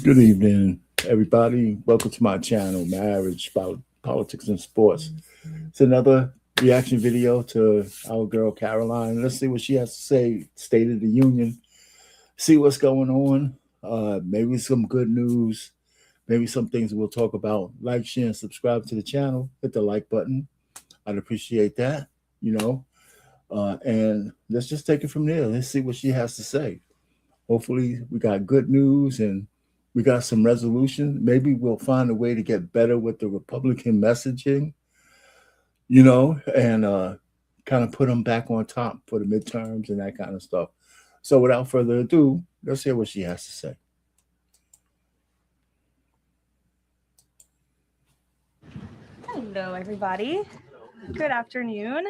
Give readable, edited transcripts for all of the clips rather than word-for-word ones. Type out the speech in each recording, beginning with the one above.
Good evening, everybody. Welcome to my channel, Marriage, Politics, and Sports. It's another reaction video to our girl Caroline. Let's see what she has to say, State of the Union, see what's going on. Maybe some good news, maybe some things we'll talk about. Like, share, and subscribe to the channel. Hit the like button. I'd appreciate that, you know. And let's just take it from there. Let's see what she has to say. Hopefully, we got good news and we got some resolution. Maybe we'll find a way to get better with the Republican messaging, and kind of put them back on top for the midterms and that kind of stuff. So, without further ado, let's hear what she has to say. Hello, everybody. Good afternoon.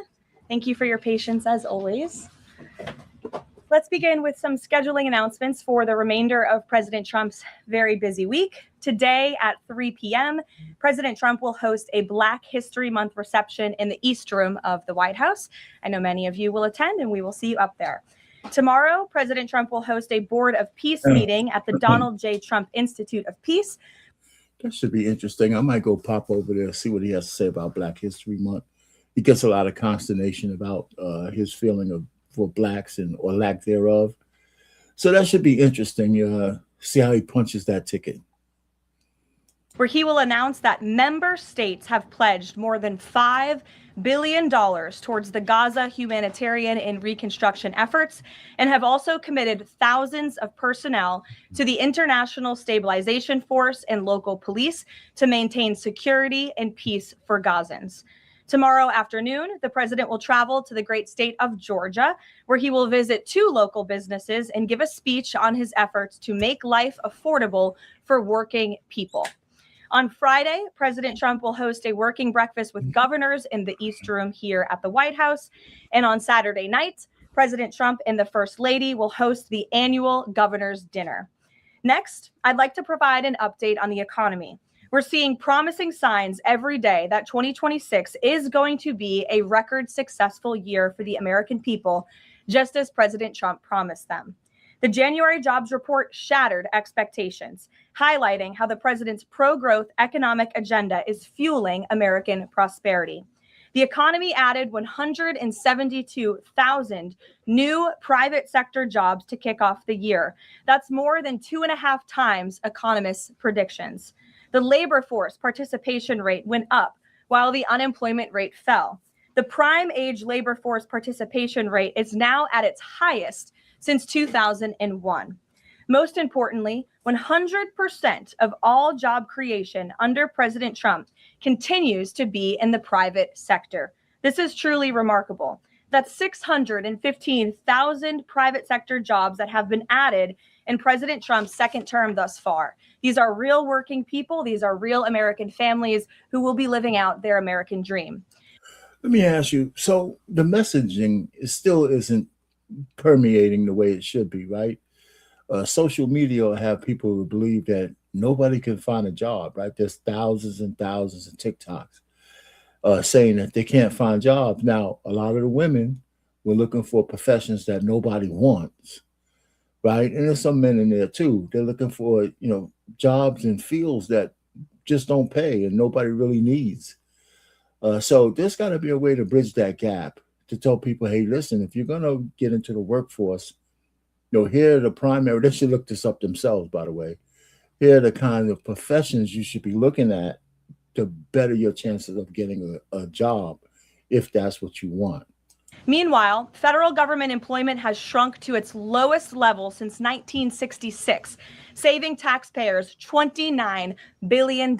Thank you for your patience as always. Let's begin with some scheduling announcements for the remainder of President Trump's very busy week. Today at 3 p.m., President Trump will host a Black History Month reception in the East Room of the White House. I know many of you will attend, and we will see you up there. Tomorrow, President Trump will host a Board of Peace meeting at the Donald J. Trump Institute of Peace. That should be interesting. I might go pop over there, see what he has to say about Black History Month. He gets a lot of consternation about his feeling for blacks or lack thereof. So that should be interesting. See how he punches that ticket. Where he will announce that member states have pledged more than $5 billion towards the Gaza humanitarian and reconstruction efforts, and have also committed thousands of personnel to the International Stabilization Force and local police to maintain security and peace for Gazans. Tomorrow afternoon, the president will travel to the great state of Georgia, where he will visit 2 local businesses and give a speech on his efforts to make life affordable for working people. On Friday, President Trump will host a working breakfast with governors in the East Room here at the White House. And on Saturday night, President Trump and the First Lady will host the annual Governor's Dinner. Next, I'd like to provide an update on the economy. We're seeing promising signs every day that 2026 is going to be a record successful year for the American people, just as President Trump promised them. The January jobs report shattered expectations, highlighting how the president's pro-growth economic agenda is fueling American prosperity. The economy added 172,000 new private sector jobs to kick off the year. That's more than 2.5 times economists' predictions. The labor force participation rate went up while the unemployment rate fell. The prime age labor force participation rate is now at its highest since 2001. Most importantly, 100% of all job creation under President Trump continues to be in the private sector. This is truly remarkable. That's 615,000 private sector jobs that have been added in President Trump's second term thus far. These are real working people. These are real American families who will be living out their American dream. Let me ask you, so the messaging still isn't permeating the way it should be, right? Social media have people who believe that nobody can find a job, right? There's thousands and thousands of TikToks saying that they can't find jobs. Now, a lot of the women were looking for professions that nobody wants, right? And there's some men in there too. They're looking for, jobs in fields that just don't pay and nobody really needs. So there's got to be a way to bridge that gap to tell people, hey, listen, if you're going to get into the workforce, here are the primary, they should look this up themselves, by the way. Here are the kind of professions you should be looking at to better your chances of getting a job if that's what you want. Meanwhile, federal government employment has shrunk to its lowest level since 1966, saving taxpayers $29 billion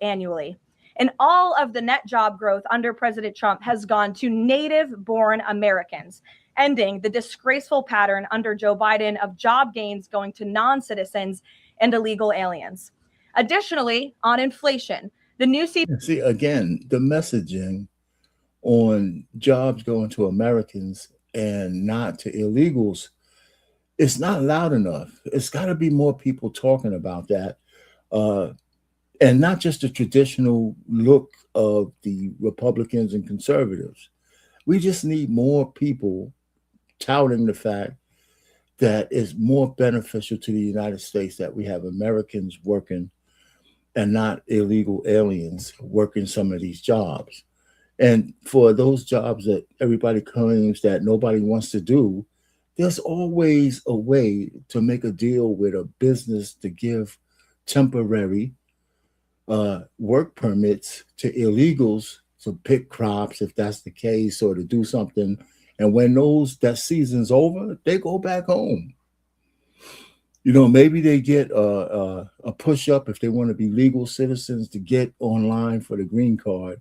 annually. And all of the net job growth under President Trump has gone to native-born Americans, ending the disgraceful pattern under Joe Biden of job gains going to non-citizens and illegal aliens. Additionally, on inflation, the new See, again, the messaging on jobs going to Americans and not to illegals, it's not loud enough. It's got to be more people talking about that. And not just the traditional look of the Republicans and conservatives. We just need more people touting the fact that is more beneficial to the United States that we have Americans working and not illegal aliens working some of these jobs. And for those jobs that everybody claims that nobody wants to do, there's always a way to make a deal with a business to give temporary work permits to illegals to pick crops, if that's the case, or to do something. And when that season's over, they go back home. Maybe they get a push up if they want to be legal citizens to get online for the green card.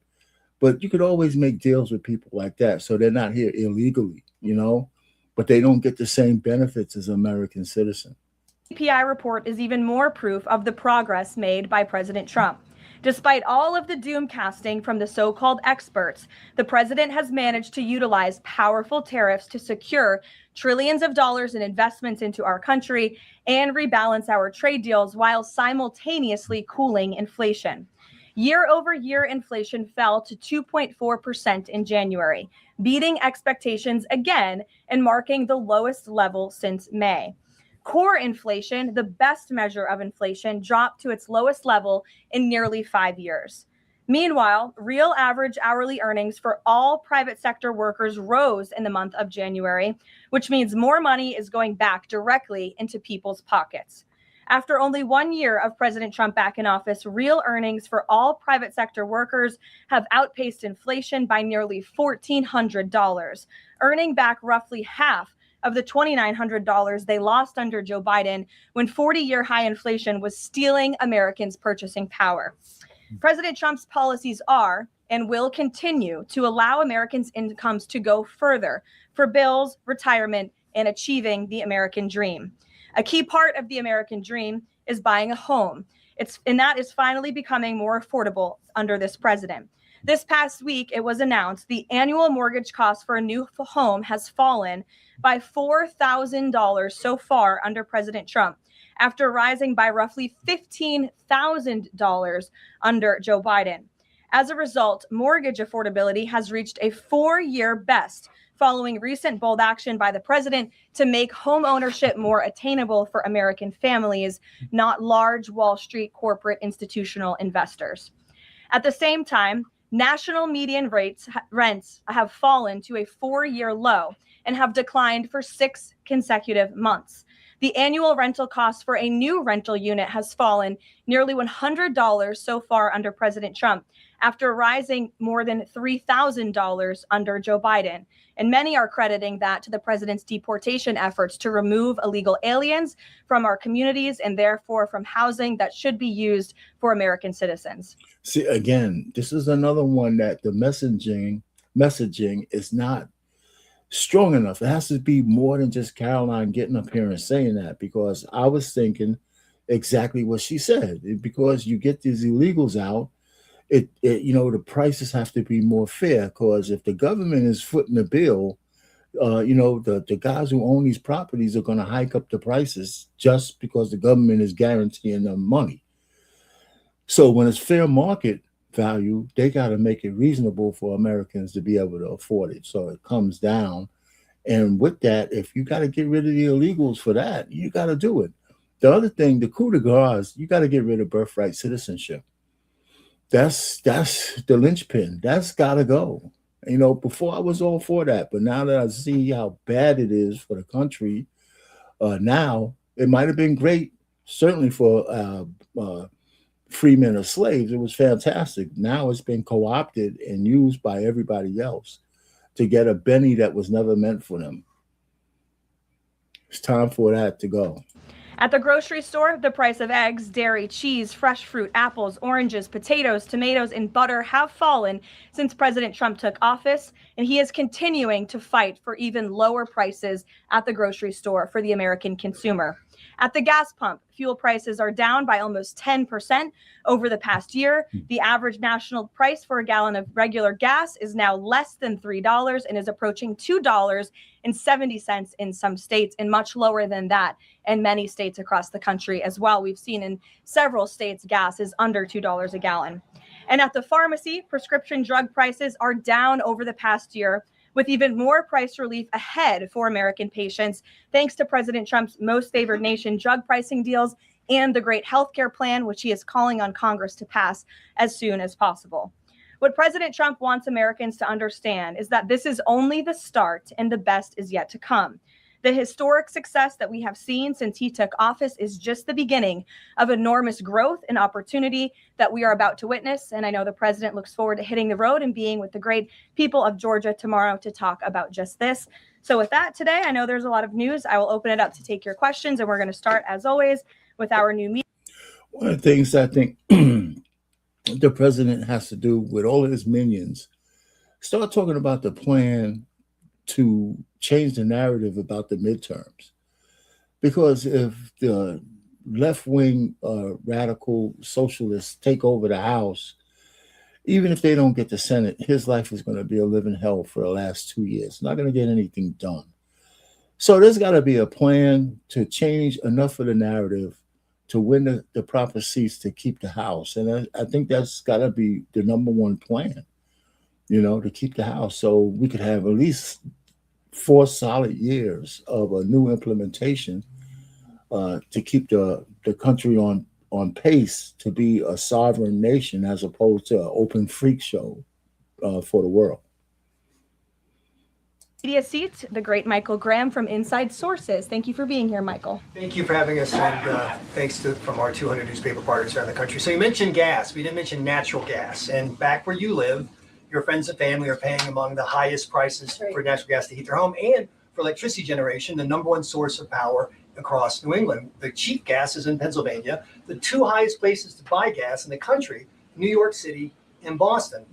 But you could always make deals with people like that, so they're not here illegally, but they don't get the same benefits as American citizens. The PI report is even more proof of the progress made by President Trump. Despite all of the doom casting from the so-called experts, the president has managed to utilize powerful tariffs to secure trillions of dollars in investments into our country and rebalance our trade deals while simultaneously cooling inflation. Year over year, inflation fell to 2.4% in January, beating expectations again and marking the lowest level since May. Core inflation, the best measure of inflation, dropped to its lowest level in nearly 5 years. Meanwhile, real average hourly earnings for all private sector workers rose in the month of January, which means more money is going back directly into people's pockets. After only 1 year of President Trump back in office, real earnings for all private sector workers have outpaced inflation by nearly $1,400, earning back roughly half of the $2,900 they lost under Joe Biden when 40-year high inflation was stealing Americans' purchasing power. President Trump's policies are and will continue to allow Americans' incomes to go further for bills, retirement, and achieving the American dream. A key part of the American dream is buying a home. And that is finally becoming more affordable under this president. This past week, it was announced the annual mortgage cost for a new home has fallen by $4,000 so far under President Trump, after rising by roughly $15,000 under Joe Biden. As a result, mortgage affordability has reached a 4-year best following recent bold action by the president to make home ownership more attainable for American families, not large Wall Street corporate institutional investors. At the same time, national median rents have fallen to a 4-year low and have declined for 6 consecutive months. The annual rental cost for a new rental unit has fallen nearly $100 so far under President Trump, after rising more than $3,000 under Joe Biden. And many are crediting that to the president's deportation efforts to remove illegal aliens from our communities and therefore from housing that should be used for American citizens. See, again, this is another one that the messaging is not strong enough. It has to be more than just Karline getting up here and saying that, because I was thinking exactly what she said. Because you get these illegals out, the prices have to be more fair, because if the government is footing the bill, the guys who own these properties are going to hike up the prices just because the government is guaranteeing them money. So when it's fair market value, they got to make it reasonable for Americans to be able to afford it. So it comes down. And with that, if you got to get rid of the illegals for that, you got to do it. The other thing, the coup de grace, you got to get rid of birthright citizenship. That's the linchpin. That's got to go. Before I was all for that, but now that I see how bad it is for the country, now it might have been great, certainly for freemen or slaves. It was fantastic. Now it's been co-opted and used by everybody else to get a penny that was never meant for them. It's time for that to go. At the grocery store, the price of eggs, dairy, cheese, fresh fruit, apples, oranges, potatoes, tomatoes, and butter have fallen since President Trump took office, and he is continuing to fight for even lower prices at the grocery store for the American consumer. At the gas pump, fuel prices are down by almost 10% over the past year. The average national price for a gallon of regular gas is now less than $3 and is approaching $2.70 in some states, and much lower than that in many states across the country as well. We've seen in several states gas is under $2 a gallon. And at the pharmacy, prescription drug prices are down over the past year with even more price relief ahead for American patients, thanks to President Trump's most favored nation drug pricing deals and the great healthcare plan, which he is calling on Congress to pass as soon as possible. What President Trump wants Americans to understand is that this is only the start and the best is yet to come. The historic success that we have seen since he took office is just the beginning of enormous growth and opportunity that we are about to witness. And I know the president looks forward to hitting the road and being with the great people of Georgia tomorrow to talk about just this. So with that today, I know there's a lot of news. I will open it up to take your questions, and we're going to start, as always, with our new media. One of the things I think the president has to do with all of his minions, start talking about the plan to change the narrative about the midterms. Because if the left-wing radical socialists take over the House, even if they don't get the Senate, his life is going to be a living hell for the last 2 years. Not going to get anything done. So there's got to be a plan to change enough of the narrative to win the proper seats to keep the House. And I think that's got to be the number one plan, to keep the House. So we could have at least 4 solid years of a new implementation to keep the country on pace to be a sovereign nation as opposed to an open freak show for the world. Media seat, the great Michael Graham from Inside Sources. Thank you for being here, Michael. Thank you for having us, and thanks from our 200 newspaper partners around the country. So you mentioned gas. We didn't mention natural gas. And back where you live, your friends and family are paying among the highest prices for natural gas to heat their home and for electricity generation, the number one source of power across New England. The cheap gas is in Pennsylvania. The 2 highest places to buy gas in the country, New York City and Boston.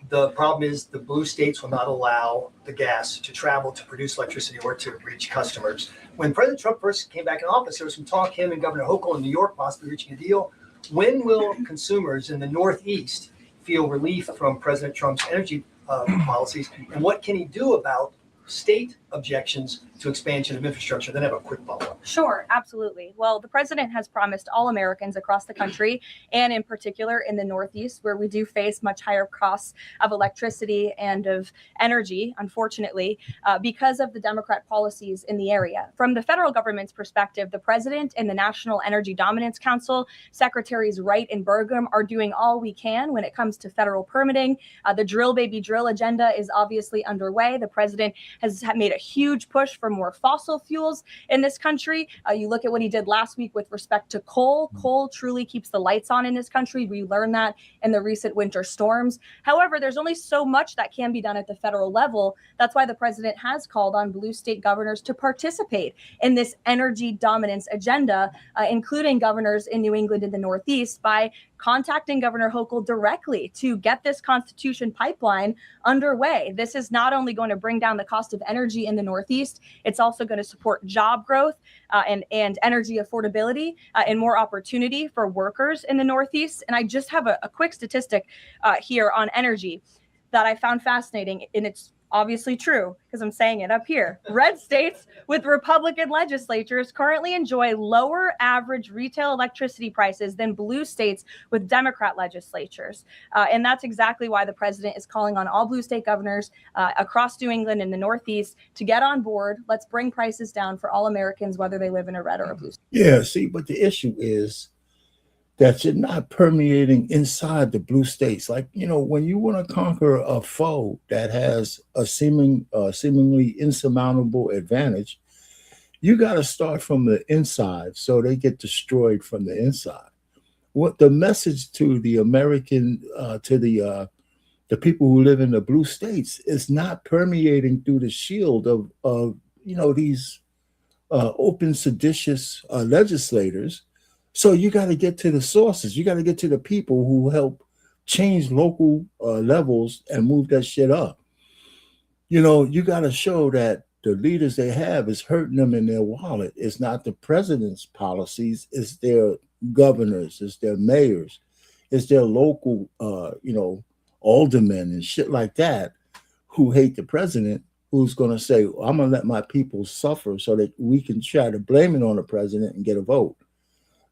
The problem is the blue states will not allow the gas to travel to produce electricity or to reach customers. When President Trump first came back in office, there was some talk, him and Governor Hochul in New York possibly reaching a deal. When will consumers in the Northeast feel relief from President Trump's energy policies? And what can he do about state objections to expansion of infrastructure? Then I have a quick follow-up. Sure, absolutely. Well, the president has promised all Americans across the country, and in particular in the Northeast, where we do face much higher costs of electricity and of energy, unfortunately, because of the Democrat policies in the area. From the federal government's perspective, the president and the National Energy Dominance Council, Secretaries Wright and Burgum, are doing all we can when it comes to federal permitting. The drill, baby, drill agenda is obviously underway. The president has made a huge push for more fossil fuels in this country. You look at what he did last week with respect to coal. Coal truly keeps the lights on in this country. We learned that in the recent winter storms. However, there's only so much that can be done at the federal level. That's why the president has called on blue state governors to participate in this energy dominance agenda, including governors in New England and the Northeast, by contacting Governor Hochul directly to get this Constitution pipeline underway. This is not only going to bring down the cost of energy in the Northeast, it's also going to support job growth and energy affordability and more opportunity for workers in the Northeast. And I just have a quick statistic here on energy that I found fascinating, and it's obviously true because I'm saying it up here. Red states with Republican legislatures currently enjoy lower average retail electricity prices than blue states with Democrat legislatures. And that's exactly why the president is calling on all blue state governors across New England and the Northeast to get on board. Let's bring prices down for all Americans, whether they live in a red or a blue state. Yeah, see, but the issue is that you're not permeating inside the blue states. Like, when you want to conquer a foe that has a seemingly insurmountable advantage, you got to start from the inside so they get destroyed from the inside. What the message to the American, to the people who live in the blue states is not permeating through the shield of these open seditious legislators. So you got to get to the sources. You got to get to the people who help change local levels and move that shit up. You got to show that the leaders they have is hurting them in their wallet. It's not the president's policies. It's their governors. It's their mayors. It's their local, aldermen and shit like that who hate the president, who's going to say, I'm going to let my people suffer so that we can try to blame it on the president and get a vote.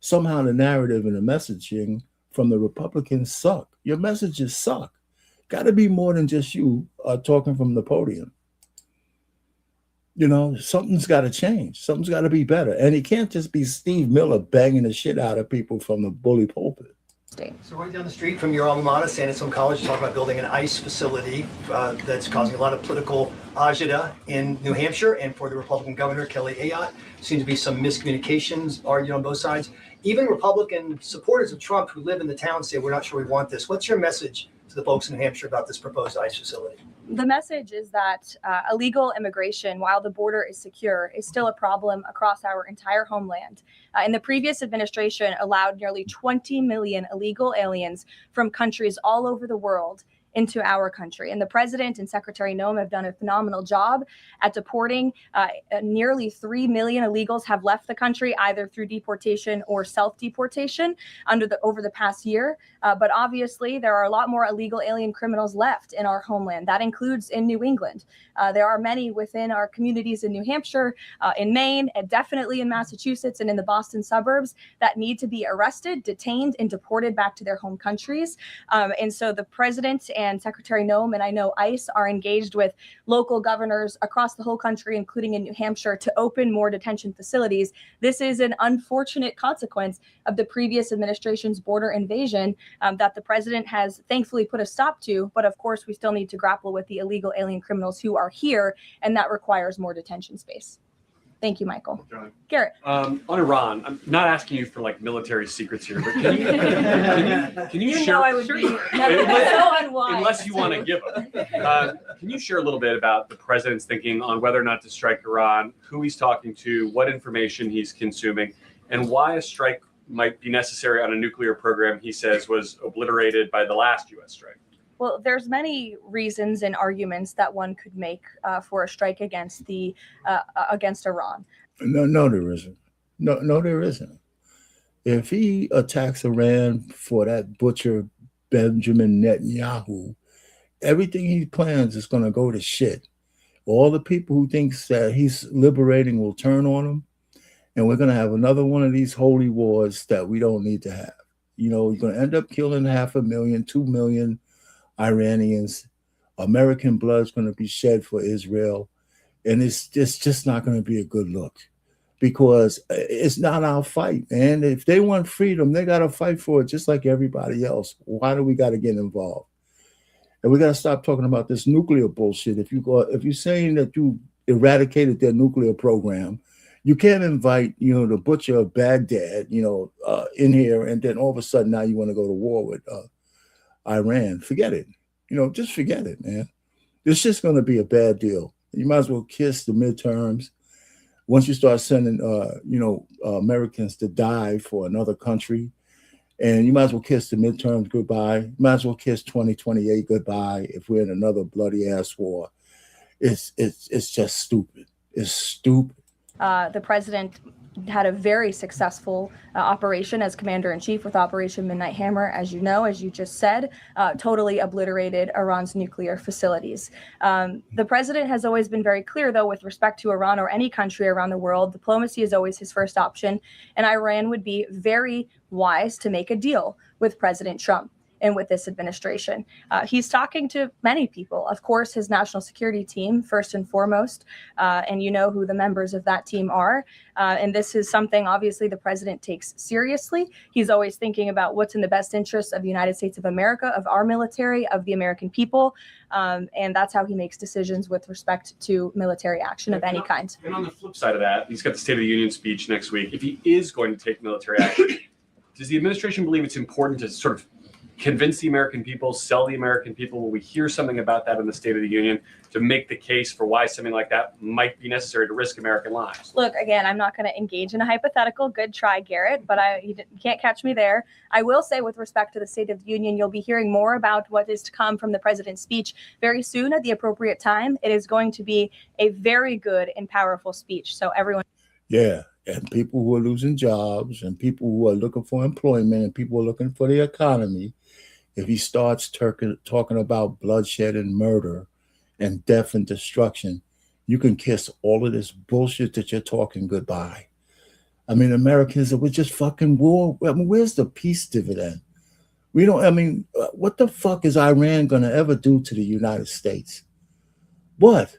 Somehow the narrative and the messaging from the Republicans suck. Your messages suck. Got to be more than just you talking from the podium. Something's got to change. Something's got to be better. And it can't just be Steve Miller banging the shit out of people from the bully pulpit. So right down the street from your alma mater, San Antonio College, is talking about building an ICE facility that's causing a lot of political agita in New Hampshire. And for the Republican governor, Kelly Ayotte, seems to be some miscommunications argued on both sides. Even Republican supporters of Trump who live in the town say, we're not sure we want this. What's your message to the folks in New Hampshire about this proposed ICE facility? The message is that illegal immigration, while the border is secure, is still a problem across our entire homeland. And the previous administration allowed nearly 20 million illegal aliens from countries all over the world into our country. And the president and Secretary Noem have done a phenomenal job at deporting. Nearly 3 million illegals have left the country either through deportation or self-deportation over the past year. But obviously, there are a lot more illegal alien criminals left in our homeland. That includes in New England. There are many within our communities in New Hampshire, in Maine, and definitely in Massachusetts and in the Boston suburbs that need to be arrested, detained, and deported back to their home countries. And so the president and Secretary Noem, and I know ICE, are engaged with local governors across the whole country, including in New Hampshire, to open more detention facilities. This is an unfortunate consequence of the previous administration's border invasion that the president has thankfully put a stop to. But of course, we still need to grapple with the illegal alien criminals who are here, and that requires more detention space. Thank you, Michael. Garrett. On Iran, I'm not asking you for like military secrets here, but can you share? Know I would be so unwise. Unless you want to give them. Can you share a little bit about the president's thinking on whether or not to strike Iran, who he's talking to, what information he's consuming, and why a strike might be necessary on a nuclear program he says was obliterated by the last U.S. strike? Well, there's many reasons and arguments that one could make for a strike against Iran. No, there isn't. No, there isn't. If he attacks Iran for that butcher Benjamin Netanyahu, everything he plans is going to go to shit. All the people who thinks that he's liberating will turn on him, and we're going to have another one of these holy wars that we don't need to have. You're going to end up killing 500,000, 2 million Iranians. American blood's going to be shed for Israel, and it's just not going to be a good look, because it's not our fight, man. If they want freedom, they got to fight for it just like everybody else. Why do we got to get involved? And we got to stop talking about this nuclear bullshit. If you're saying that you eradicated their nuclear program, you can't invite the butcher of Baghdad in here, and then all of a sudden now you want to go to war with Iran. Forget it. Just forget it, man. It's just going to be a bad deal. You might as well kiss the midterms. Once you start sending, Americans to die for another country, and you might as well kiss the midterms goodbye. You might as well kiss 2028 goodbye if we're in another bloody ass war. It's just stupid. It's stupid. The president had a very successful operation as commander-in-chief with Operation Midnight Hammer, as you just said, totally obliterated Iran's nuclear facilities. The president has always been very clear, though, with respect to Iran or any country around the world. Diplomacy is always his first option, and Iran would be very wise to make a deal with President Trump and with this administration. He's talking to many people, of course, his national security team, first and foremost, and you know who the members of that team are. And this is something, obviously, the president takes seriously. He's always thinking about what's in the best interest of the United States of America, of our military, of the American people. And that's how he makes decisions with respect to military action of any kind. And on the flip side of that, he's got the State of the Union speech next week. If he is going to take military action, does the administration believe it's important to sort of convince the American people, sell the American people? Will we hear something about that in the State of the Union to make the case for why something like that might be necessary to risk American lives? Look, again, I'm not going to engage in a hypothetical. Good try, Garrett, but you can't catch me there. I will say, with respect to the State of the Union, you'll be hearing more about what is to come from the president's speech very soon at the appropriate time. It is going to be a very good and powerful speech. So everyone. Yeah. And people who are losing jobs, and people who are looking for employment, and people who are looking for the economy, if he starts talking about bloodshed and murder and death and destruction, you can kiss all of this bullshit that you're talking goodbye. I mean, Americans, we're just fucking war. I mean, where's the peace dividend? What the fuck is Iran going to ever do to the United States? What?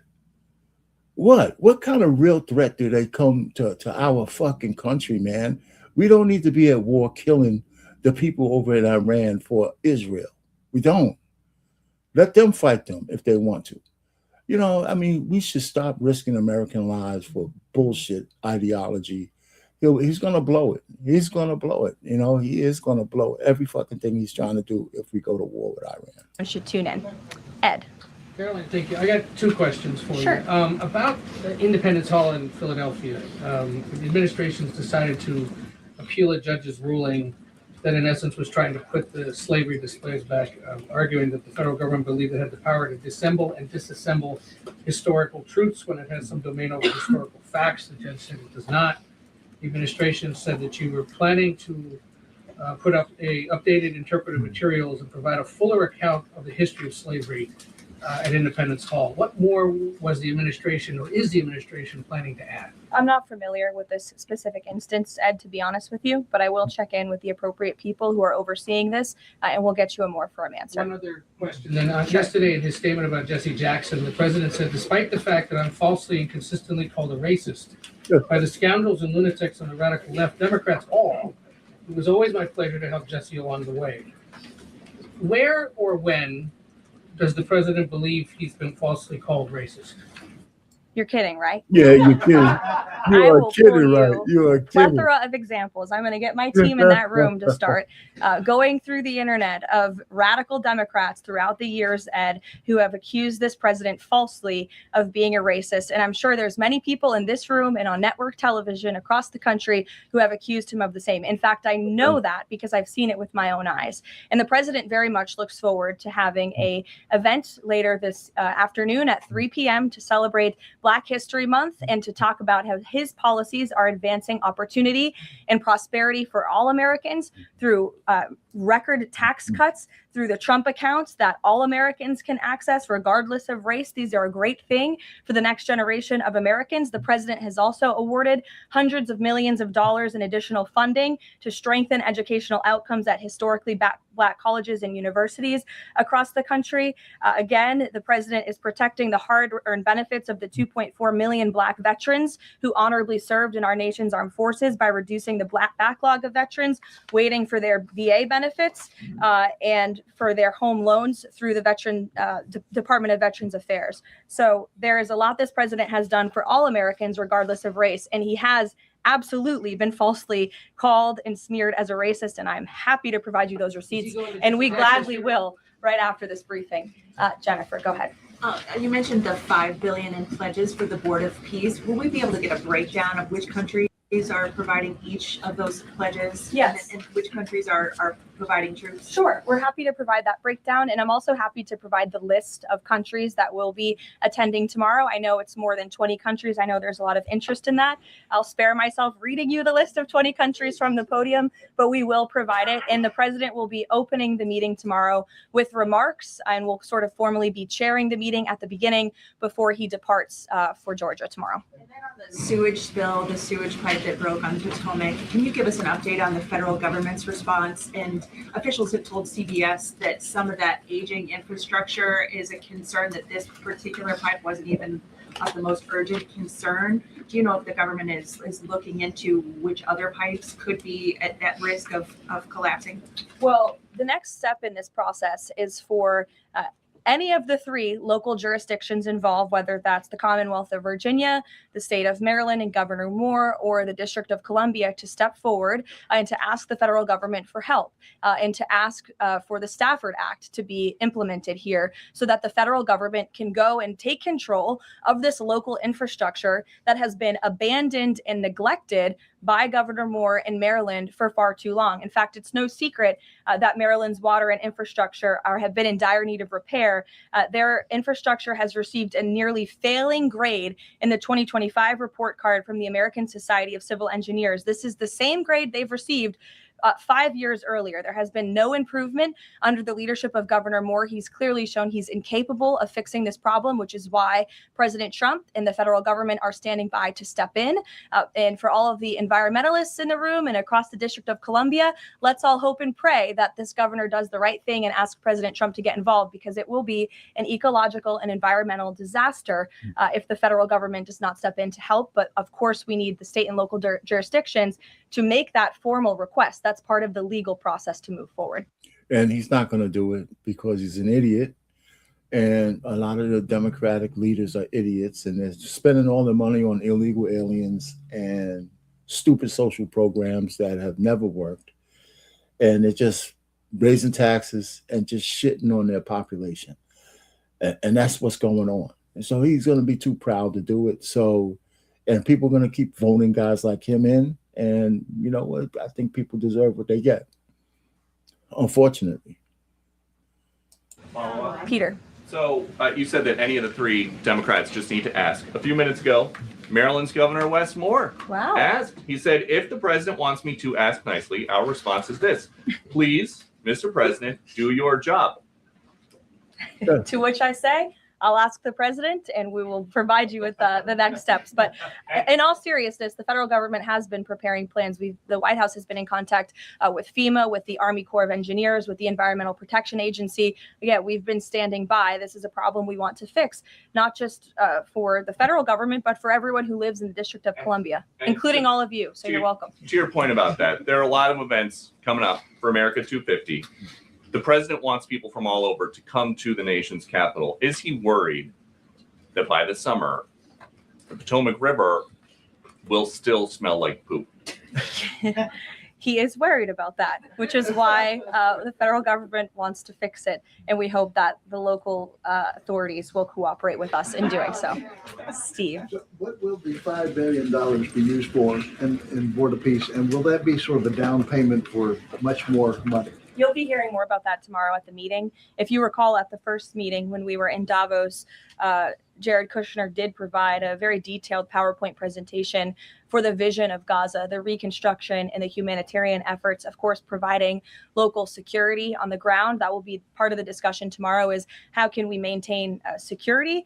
What kind of real threat do they come to our fucking country, man? We don't need to be at war killing the people over in Iran for Israel. We don't. Let them fight them if they want to. I mean, we should stop risking American lives for bullshit ideology. He's going to blow it. He's going to blow it. He is going to blow every fucking thing he's trying to do if we go to war with Iran. I should tune in. Ed. Karline, thank you. I got two questions for Sure. you. About Independence Hall in Philadelphia, the administration's decided to appeal a judge's ruling that in essence was trying to put the slavery displays back, arguing that the federal government believed it had the power to disassemble and disassemble historical truths when it has some domain over historical facts. The judge said it does not. The administration said that you were planning to put up updated interpretive materials and provide a fuller account of the history of slavery at Independence Hall. What more was the administration or is the administration planning to add? I'm not familiar with this specific instance, Ed, to be honest with you, but I will check in with the appropriate people who are overseeing this, and we'll get you a more firm answer. One other question. Then yesterday in his statement about Jesse Jackson, the president said, despite the fact that I'm falsely and consistently called a racist by the scoundrels and lunatics on the radical left, Democrats all, it was always my pleasure to help Jesse along the way. Where or when does the president believe he's been falsely called racist? You're kidding, right? Yeah, you're kidding. You I are will kidding, pull right? you You are kidding. Plethora of examples. I'm going to get my team in that room to start going through the internet of radical Democrats throughout the years, Ed, who have accused this president falsely of being a racist. And I'm sure there's many people in this room and on network television across the country who have accused him of the same. In fact, I know that because I've seen it with my own eyes. And the president very much looks forward to having a event later this afternoon at 3 p.m. to celebrate Black History Month and to talk about how his policies are advancing opportunity and prosperity for all Americans through record tax cuts, through the Trump accounts that all Americans can access regardless of race. These are a great thing for the next generation of Americans. The president has also awarded hundreds of millions of dollars in additional funding to strengthen educational outcomes at historically Black colleges and universities across the country. Again, the president is protecting the hard-earned benefits of the 2.4 million Black veterans who honorably served in our nation's armed forces by reducing the Black backlog of veterans waiting for their VA benefits and for their home loans through the Department of Veterans Affairs. So there is a lot this president has done for all Americans, regardless of race, and he has absolutely been falsely called and smeared as a racist, and I'm happy to provide you those receipts, and we gladly will right after this briefing. Jennifer, go ahead. You mentioned the $5 billion in pledges for the Board of Peace. Will we be able to get a breakdown of which countries are providing each of those pledges? Yes. And which countries are providing troops? Sure. We're happy to provide that breakdown. And I'm also happy to provide the list of countries that will be attending tomorrow. I know it's more than 20 countries. I know there's a lot of interest in that. I'll spare myself reading you the list of 20 countries from the podium, but we will provide it. And the president will be opening the meeting tomorrow with remarks, and will sort of formally be chairing the meeting at the beginning before he departs for Georgia tomorrow. And then on the sewage spill, the sewage pipe that broke on the Potomac, can you give us an update on the federal government's response? And officials have told CBS that some of that aging infrastructure is a concern, that this particular pipe wasn't even of the most urgent concern. Do you know if the government is looking into which other pipes could be at risk of collapsing? Well, the next step in this process is for any of the three local jurisdictions involved, whether that's the Commonwealth of Virginia, the state of Maryland and Governor Moore, or the District of Columbia, to step forward and to ask the federal government for help and to ask for the Stafford Act to be implemented here so that the federal government can go and take control of this local infrastructure that has been abandoned and neglected by Governor Moore in Maryland for far too long. In fact, it's no secret that Maryland's water and infrastructure have been in dire need of repair. Their infrastructure has received a nearly failing grade in the 2025 report card from the American Society of Civil Engineers. This is the same grade they've received 5 years earlier. There has been no improvement under the leadership of Governor Moore. He's clearly shown he's incapable of fixing this problem, which is why President Trump and the federal government are standing by to step in. And for all of the environmentalists in the room and across the District of Columbia, let's all hope and pray that this governor does the right thing and ask President Trump to get involved, because it will be an ecological and environmental disaster if the federal government does not step in to help. But of course, we need the state and local jurisdictions to make that formal request. That's part of the legal process to move forward. And he's not going to do it because he's an idiot. And a lot of the Democratic leaders are idiots, and they're spending all their money on illegal aliens and stupid social programs that have never worked. And they're just raising taxes and just shitting on their population. And that's what's going on. And so he's going to be too proud to do it. So, and people are going to keep voting guys like him in. And you know what? I think people deserve what they get, unfortunately. Peter. So you said that any of the three Democrats just need to ask. A few minutes ago, Maryland's Governor Wes Moore asked. He said, if the president wants me to ask nicely, our response is this: please, Mr. President, do your job. To which I say, I'll ask the president and we will provide you with the next steps. But in all seriousness, the federal government has been preparing plans. The White House has been in contact with FEMA, with the Army Corps of Engineers, with the Environmental Protection Agency. Again, we've been standing by. This is a problem we want to fix, not just for the federal government, but for everyone who lives in the District of Columbia, including all of you. So you're welcome. To your point about that, there are a lot of events coming up for America 250. The president wants people from all over to come to the nation's capital. Is he worried that by the summer, the Potomac River will still smell like poop? He is worried about that, which is why the federal government wants to fix it. And we hope that the local authorities will cooperate with us in doing so. Steve. So what will the $5 billion be used for in Board of Peace? And will that be sort of a down payment for much more money? You'll be hearing more about that tomorrow at the meeting. If you recall, at the first meeting when we were in Davos, Jared Kushner did provide a very detailed PowerPoint presentation for the vision of Gaza, the reconstruction and the humanitarian efforts, of course, providing local security on the ground. That will be part of the discussion tomorrow, is how can we maintain security?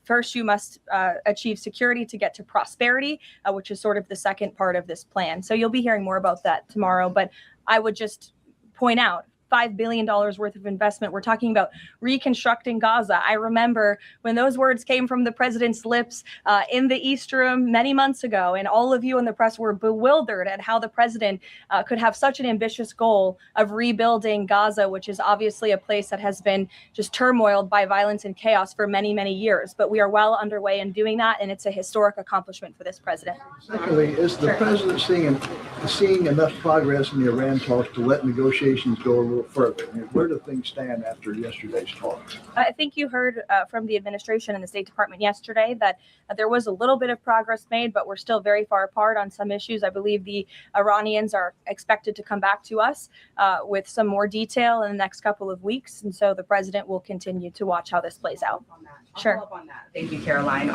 First, you must achieve security to get to prosperity, which is sort of the second part of this plan. So you'll be hearing more about that tomorrow. But I would just point out $5 billion worth of investment. We're talking about reconstructing Gaza. I remember when those words came from the president's lips in the East Room many months ago, and all of you in the press were bewildered at how the president could have such an ambitious goal of rebuilding Gaza, which is obviously a place that has been just turmoiled by violence and chaos for many, many years. But we are well underway in doing that, and it's a historic accomplishment for this president. Secondly, is the president seeing enough progress in the Iran talks to let negotiations go a little further? I mean, where do things stand after yesterday's talks? I think you heard from the administration and the State Department yesterday that there was a little bit of progress made, but we're still very far apart on some issues. I believe the Iranians are expected to come back to us with some more detail in the next couple of weeks. And so the president will continue to watch how this plays out. Sure. Follow up on that. Thank you, Karline.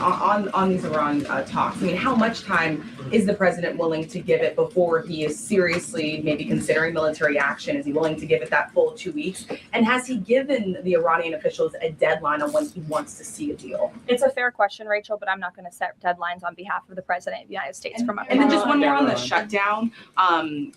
On these Iran talks, I mean, how much time is the president willing to give it before he is seriously maybe considering military action? Is he willing to give it that full 2 weeks? And has he given the Iranian officials a deadline on when he wants to see a deal? It's a fair question, Rachel, but I'm not going to set deadlines on behalf of the president of the United States. And then just one more on the shutdown.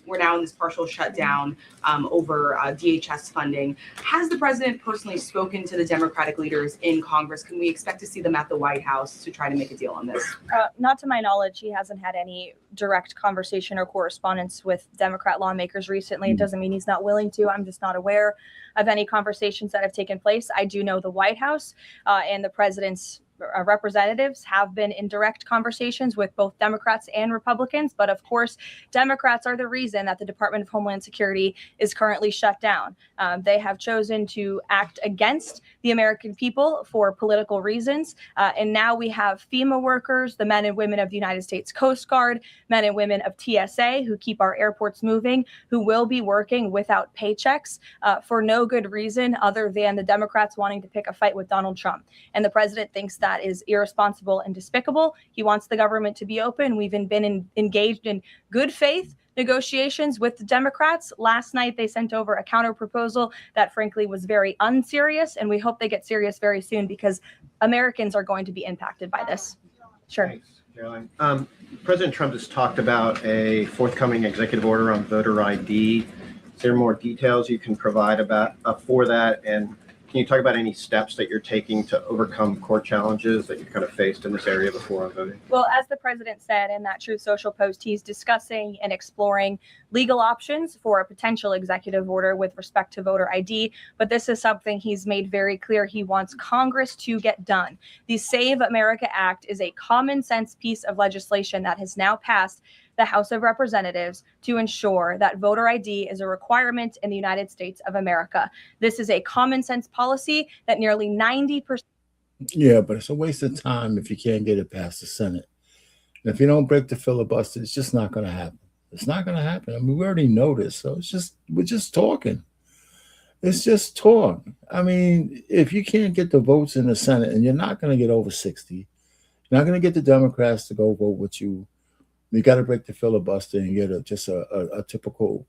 We're now in this partial shutdown over DHS funding. Has the president personally spoken to the Democratic leaders in Congress? Can we expect to see them at the White House to try to make a deal on this? Not to my knowledge. He hasn't had any direct conversation or correspondence with Democrat lawmakers recently. It doesn't mean he's not willing to. I'm just not aware of any conversations that have taken place. I do know the White House and the president's representatives have been in direct conversations with both Democrats and Republicans. But of course, Democrats are the reason that the Department of Homeland Security is currently shut down. They have chosen to act against the American people for political reasons. And now we have FEMA workers, the men and women of the United States Coast Guard, men and women of TSA who keep our airports moving, who will be working without paychecks for no good reason other than the Democrats wanting to pick a fight with Donald Trump. And the president thinks that that is irresponsible and despicable. He wants the government to be open. We've been engaged in good faith negotiations with the Democrats. Last night, they sent over a counter proposal that frankly was very unserious, and we hope they get serious very soon because Americans are going to be impacted by this. Sure. Thanks, Karline. President Trump has talked about a forthcoming executive order on voter ID. Is there more details you can provide about for that? And can you talk about any steps that you're taking to overcome court challenges that you've kind of faced in this area before on voting? Well, as the president said in that Truth Social post, he's discussing and exploring legal options for a potential executive order with respect to voter ID. But this is something he's made very clear he wants Congress to get done. The Save America Act is a common sense piece of legislation that has now passed the House of Representatives to ensure that voter ID is a requirement in the United States of America. This is a common sense policy that nearly 90%. Yeah, but it's a waste of time if you can't get it past the Senate. And if you don't break the filibuster, it's just not going to happen. It's not going to happen. I mean, we already know this, so we're just talking. It's just talk. I mean, if you can't get the votes in the Senate, and you're not going to get over 60, you're not going to get the Democrats to go vote with you. You got to break the filibuster and get a typical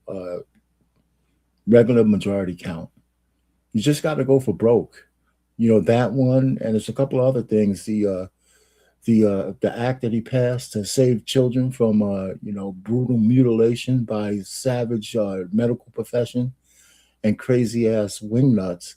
regular majority count. You just got to go for broke. You know, that one, and there's a couple of other things. The act that he passed to save children from brutal mutilation by savage medical profession and crazy ass wingnuts.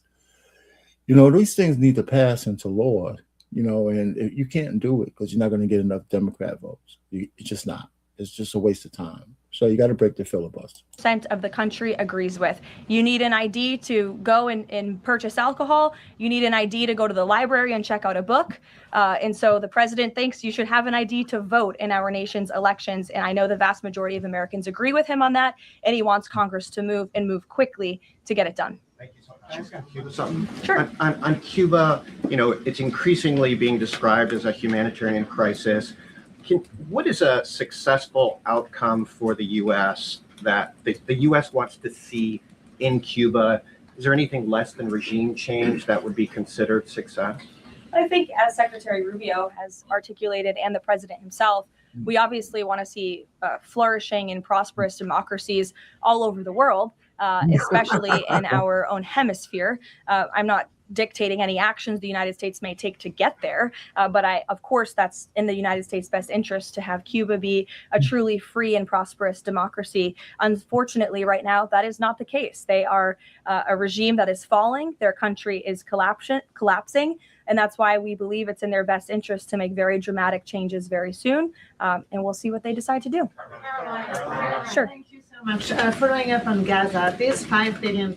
You know, these things need to pass into law. You know, and you can't do it because you're not going to get enough Democrat votes. It's just not. It's just a waste of time. So you got to break the filibuster. Percent of the country agrees with. You need an ID to go and purchase alcohol. You need an ID to go to the library and check out a book. And so the president thinks you should have an ID to vote in our nation's elections. And I know the vast majority of Americans agree with him on that. And he wants Congress to move quickly to get it done. Thank you so much. Can I ask on Cuba something? Sure. On Cuba, you know, it's increasingly being described as a humanitarian crisis. What is a successful outcome for the U.S. that the U.S. wants to see in Cuba? Is there anything less than regime change that would be considered success? I think, as Secretary Rubio has articulated and the president himself, we obviously want to see flourishing and prosperous democracies all over the world, especially in our own hemisphere. I'm not dictating any actions the United States may take to get there. But of course, that's in the United States' best interest to have Cuba be a truly free and prosperous democracy. Unfortunately, right now, that is not the case. They are a regime that is falling. Their country is collapsing. And that's why we believe it's in their best interest to make very dramatic changes very soon. And we'll see what they decide to do. Sure. Thank you so much. Following up on Gaza, this $5 billion,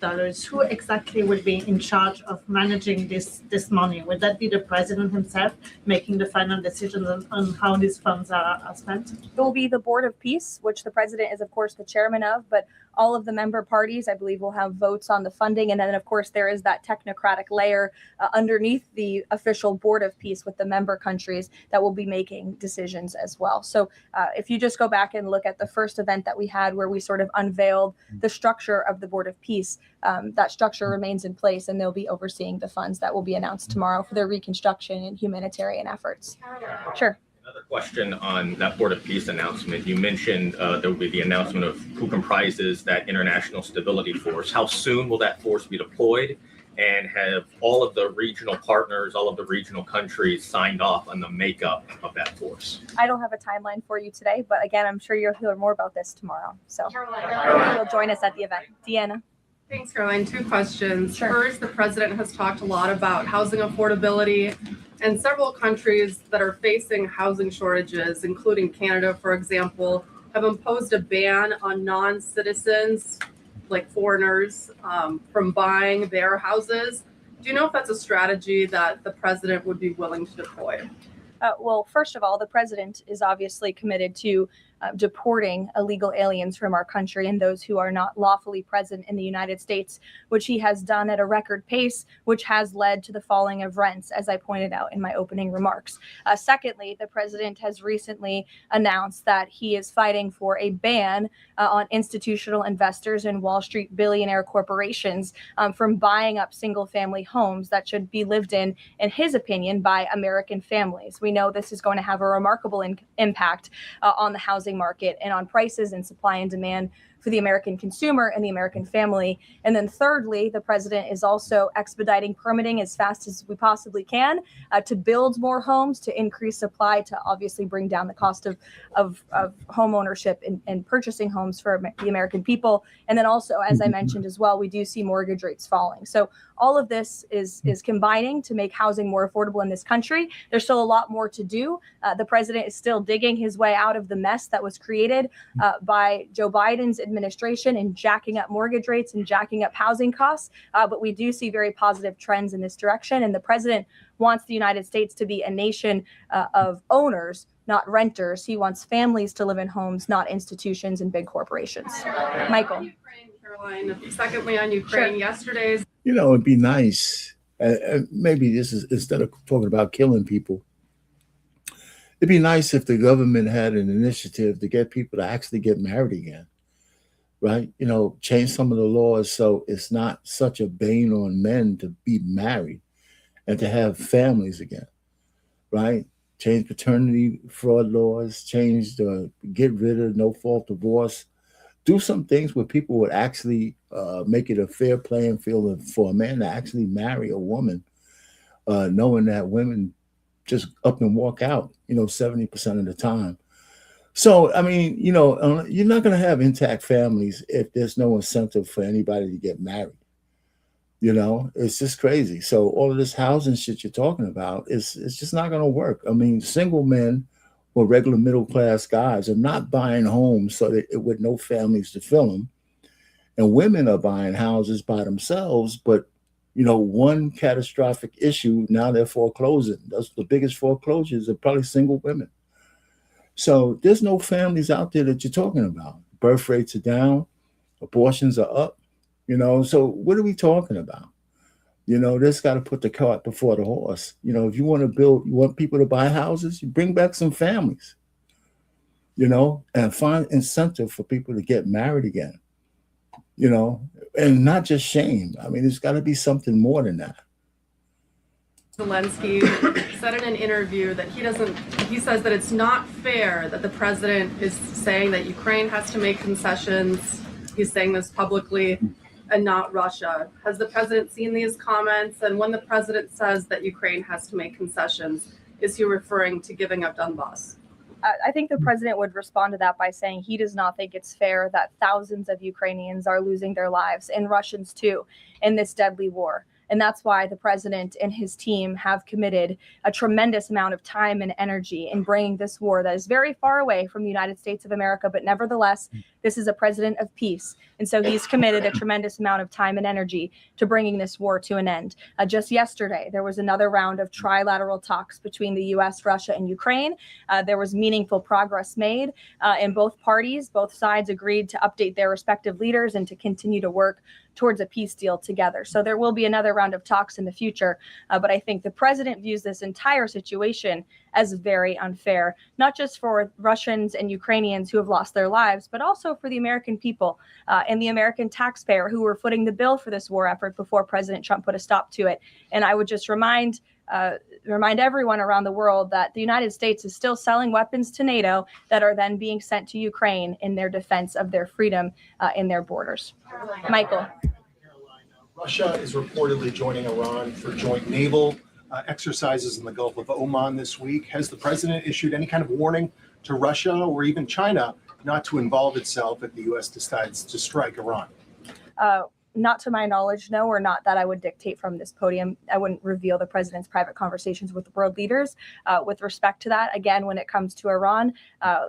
who exactly will be in charge of managing this money? Would that be the president himself making the final decisions on how these funds are spent? It will be the Board of Peace, which the president is, of course, the chairman of, but all of the member parties, I believe, will have votes on the funding. And then, of course, there is that technocratic layer underneath the official Board of Peace with the member countries that will be making decisions as well. So if you just go back and look at the first event that we had where we sort of unveiled the structure of the Board of Peace, that structure remains in place, and they'll be overseeing the funds that will be announced tomorrow for their reconstruction and humanitarian efforts. Sure. Another question on that Board of Peace announcement. You mentioned there will be the announcement of who comprises that International Stability Force. How soon will that force be deployed? And have all of the regional partners, all of the regional countries signed off on the makeup of that force? I don't have a timeline for you today, but again, I'm sure you'll hear more about this tomorrow. So you'll join us at the event. Deanna. Thanks, Karline. Two questions. Sure. First, the president has talked a lot about housing affordability, and several countries that are facing housing shortages, including Canada, for example, have imposed a ban on non-citizens, like foreigners, from buying their houses. Do you know if that's a strategy that the president would be willing to deploy? Well, first of all, the president is obviously committed to deporting illegal aliens from our country and those who are not lawfully present in the United States, which he has done at a record pace, which has led to the falling of rents, as I pointed out in my opening remarks. Secondly, the president has recently announced that he is fighting for a ban on institutional investors and Wall Street billionaire corporations from buying up single-family homes that should be lived in his opinion, by American families. We know this is going to have a remarkable impact on the housing market and on prices and supply and demand for the American consumer and the American family. And then thirdly, the president is also expediting permitting as fast as we possibly can to build more homes, to increase supply, to obviously bring down the cost of home ownership and purchasing homes for the American people. And then also, as I mentioned as well, we do see mortgage rates falling. So all of this is combining to make housing more affordable in this country. There's still a lot more to do. The president is still digging his way out of the mess that was created by Joe Biden's administration and jacking up mortgage rates and jacking up housing costs. But we do see very positive trends in this direction. And the president wants the United States to be a nation of owners, not renters. He wants families to live in homes, not institutions and big corporations. Michael. Karline, secondly on Ukraine, yesterday's. It'd be nice. Maybe this is, instead of talking about killing people, it'd be nice if the government had an initiative to get people to actually get married again, right? Change some of the laws so it's not such a bane on men to be married and to have families again, right? Change paternity fraud laws, get rid of no-fault divorce. Do some things where people would actually make it a fair playing field for a man to actually marry a woman, knowing that women just up and walk out, 70% of the time. So, you're not going to have intact families if there's no incentive for anybody to get married. It's just crazy. So all of this housing shit you're talking about it's just not going to work. Single men or regular middle-class guys are not buying homes with no families to fill them. And women are buying houses by themselves, but, one catastrophic issue, now they're foreclosing. That's the biggest foreclosures are probably single women. So there's no families out there that you're talking about. Birth rates are down, abortions are up, so what are we talking about? This got to put the cart before the horse. If you want people to buy houses, you bring back some families, and find incentive for people to get married again, and not just shame. There's got to be something more than that. Zelensky said in an interview that he says that it's not fair that the president is saying that Ukraine has to make concessions. He's saying this publicly and not Russia. Has the president seen these comments? And when the president says that Ukraine has to make concessions, is he referring to giving up Donbass? I think the president would respond to that by saying he does not think it's fair that thousands of Ukrainians are losing their lives, and Russians too, in this deadly war. And that's why the president and his team have committed a tremendous amount of time and energy in bringing this war that is very far away from the United States of America. But nevertheless, this is a president of peace. And so he's committed a tremendous amount of time and energy to bringing this war to an end. Just yesterday, there was another round of trilateral talks between the U.S., Russia, and Ukraine. There was meaningful progress made in both parties. Both sides agreed to update their respective leaders and to continue to work towards a peace deal together. So there will be another round of talks in the future. But I think the president views this entire situation as very unfair, not just for Russians and Ukrainians who have lost their lives, but also for the American people and the American taxpayer who were footing the bill for this war effort before President Trump put a stop to it. And I would just remind everyone around the world that the United States is still selling weapons to NATO that are then being sent to Ukraine in their defense of their freedom in their borders. Michael. Russia is reportedly joining Iran for joint naval exercises in the Gulf of Oman this week. Has the president issued any kind of warning to Russia or even China not to involve itself if the U.S. decides to strike Iran? Not to my knowledge, no, or not that I would dictate from this podium. I wouldn't reveal the president's private conversations with world leaders. With respect to that, again, when it comes to Iran,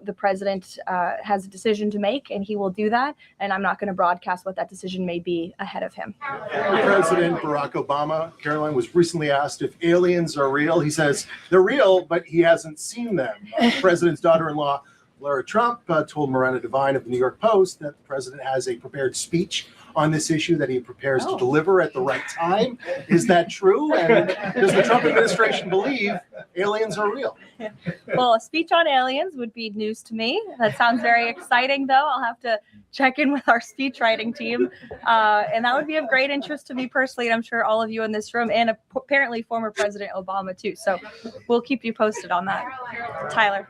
the president has a decision to make, and he will do that. And I'm not going to broadcast what that decision may be ahead of him. President Barack Obama, Karline, was recently asked if aliens are real. He says they're real, but he hasn't seen them. The president's daughter-in-law Lara Trump told Miranda Devine of the New York Post that the president has a prepared speech on this issue that he prepares to deliver at the right time. Is that true? And does the Trump administration believe aliens are real? Well, a speech on aliens would be news to me. That sounds very exciting, though. I'll have to check in with our speech writing team. And that would be of great interest to me personally, and I'm sure all of you in this room, and apparently former President Obama, too. So we'll keep you posted on that. Tyler.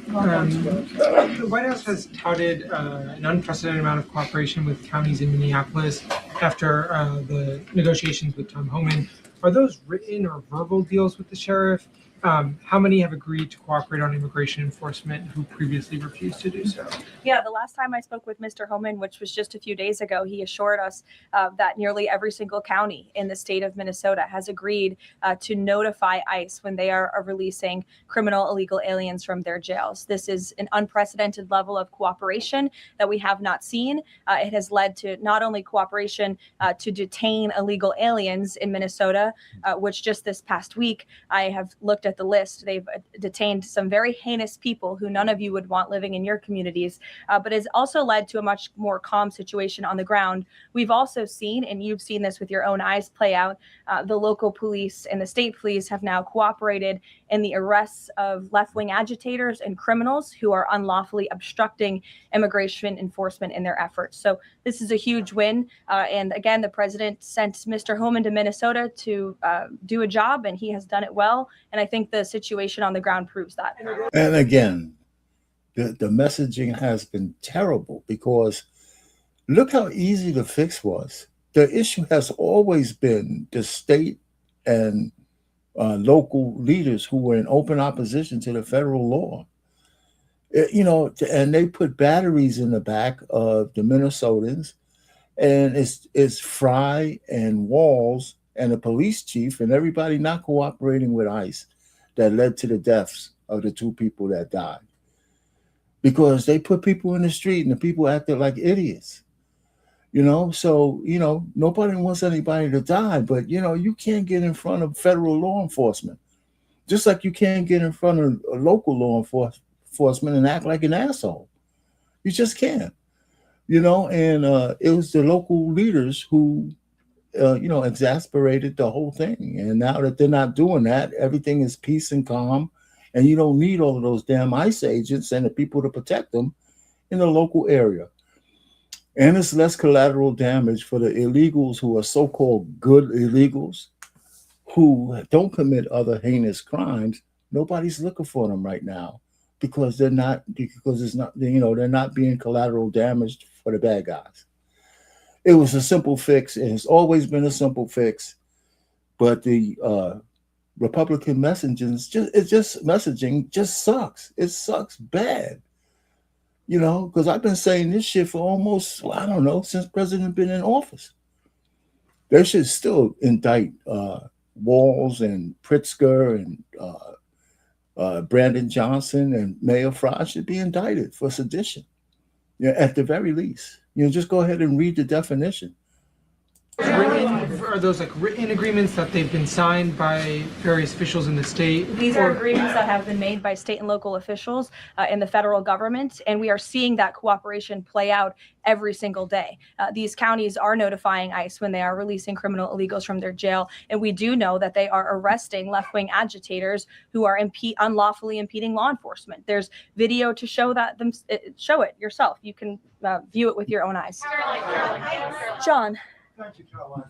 The White House has touted an unprecedented amount of cooperation with counties in Minneapolis after the negotiations with Tom Homan. Are those written or verbal deals with the sheriff? How many have agreed to cooperate on immigration enforcement who previously refused to do so? Yeah, the last time I spoke with Mr. Homan, which was just a few days ago, he assured us that nearly every single county in the state of Minnesota has agreed to notify ICE when they are releasing criminal illegal aliens from their jails. This is an unprecedented level of cooperation that we have not seen. It has led to not only cooperation to detain illegal aliens in Minnesota, which just this past week, I have looked at the list. They've detained some very heinous people who none of you would want living in your communities, but has also led to a much more calm situation on the ground. We've also seen, and you've seen this with your own eyes play out, the local police and the state police have now cooperated in the arrests of left-wing agitators and criminals who are unlawfully obstructing immigration enforcement in their efforts. So this is a huge win. And again, the president sent Mr. Homan to Minnesota to do a job, and he has done it well. And I think the situation on the ground proves that. And again, the messaging has been terrible because look how easy the fix was. The issue has always been the state and local leaders who were in open opposition to the federal law. And they put batteries in the back of the Minnesotans, and it's Fry and Walls and the police chief and everybody not cooperating with ICE that led to the deaths of the two people that died. Because they put people in the street and the people acted like idiots. So nobody wants anybody to die, but you can't get in front of federal law enforcement. Just like you can't get in front of a local law enforcement and act like an asshole. You just can't. And it was the local leaders who exasperated the whole thing. And now that they're not doing that, everything is peace and calm. And you don't need all of those damn ICE agents and the people to protect them in the local area. And it's less collateral damage for the illegals who are so-called good illegals who don't commit other heinous crimes. Nobody's looking for them right now because they're not being collateral damaged for the bad guys. It was a simple fix, and it's always been a simple fix. But the Republican messaging just sucks. It sucks bad. Because I've been saying this shit for almost, since President been in office. They should still indict Walls and Pritzker and Brandon Johnson and Mayor Fry should be indicted for sedition. At the very least. Just go ahead and read the definition. Are those written agreements that they've been signed by various officials in the state? These are agreements that have been made by state and local officials in the federal government, and we are seeing that cooperation play out every single day. These counties are notifying ICE when they are releasing criminal illegals from their jail, and we do know that they are arresting left-wing agitators who are unlawfully impeding law enforcement. There's video to show that. Show it yourself. You can view it with your own eyes. John. Thank you, Karline.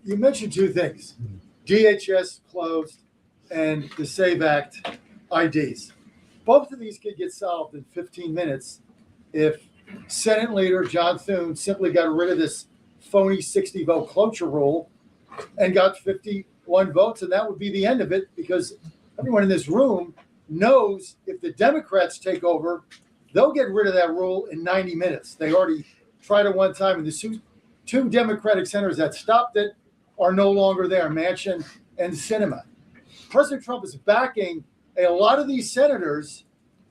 You mentioned two things: DHS closed and the SAVE Act IDs. Both of these could get solved in 15 minutes if Senate Leader John Thune simply got rid of this phony 60-vote cloture rule and got 51 votes, and that would be the end of it, because everyone in this room knows if the Democrats take over, they'll get rid of that rule in 90 minutes. They already tried it one time, and the two Democratic senators that stopped it are no longer there, Manchin and Sinema. President Trump is backing a lot of these senators